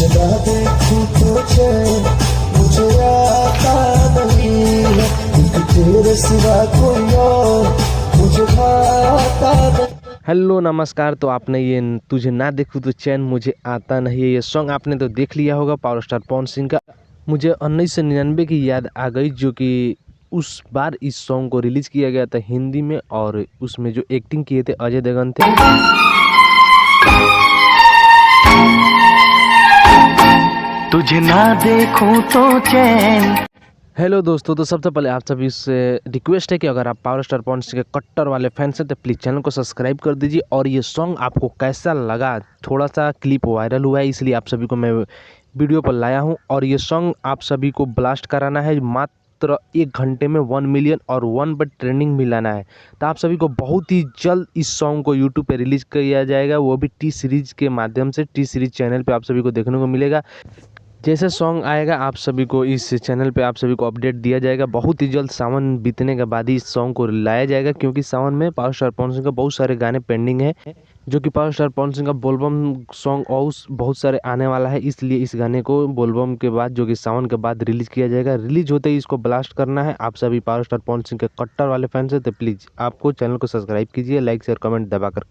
तुझे ना देखूं तो चैन मुझे आता नहीं है, एक तेरे सिवा कोई और मुझे भाता नहीं। हेलो नमस्कार। तो आपने ये तुझे ना देखूं तो चैन मुझे आता नहीं है, ये सॉन्ग आपने तो देख लिया होगा पावर स्टार पवन सिंह का। मुझे 1999 की याद आ गई, जो कि उस बार इस सॉन्ग को रिलीज किया गया था हिंदी में, और उसमें जो एक्टिंग किए थे अजय देवगन थे। तुझे ना देखूं तो चैन। हेलो दोस्तों, तो सबसे पहले आप सभी से रिक्वेस्ट है कि अगर आप पावर स्टार पवन सिंह के कट्टर वाले फैंस हैं तो प्लीज़ चैनल को सब्सक्राइब कर दीजिए। और ये सॉन्ग आपको कैसा लगा, थोड़ा सा क्लिप वायरल हुआ है इसलिए आप सभी को मैं वीडियो पर लाया हूं। और ये सॉन्ग आप सभी को ब्लास्ट कराना है, मात्र 1 घंटे में 1 मिलियन और 1 बट ट्रेंडिंग भी लाना है। तो आप सभी को बहुत ही जल्द इस सॉन्ग को यूट्यूब पर रिलीज किया जाएगा, वो भी टी सीरीज के माध्यम से। टी सीरीज चैनल पर आप सभी को देखने को मिलेगा। जैसे सॉन्ग आएगा आप सभी को इस चैनल पे आप सभी को अपडेट दिया जाएगा। बहुत ही जल्द सावन बीतने के बाद ही इस सॉन्ग को लाया जाएगा, क्योंकि सावन में पावर स्टार पवन सिंह का बहुत सारे गाने पेंडिंग है, जो कि पावर स्टार पवन सिंह का बोलबम सॉन्ग और बहुत सारे आने वाला है। इसलिए इस गाने को बोलबम के बाद, जो कि सावन के बाद रिलीज किया जाएगा। रिलीज होते ही इसको ब्लास्ट करना है। आप सभी पावर स्टार पवन सिंह के कट्टर वाले फैंस हैं तो प्लीज़ आपको चैनल को सब्सक्राइब कीजिए, लाइक शेयर कमेंट दबा कर कीजिए।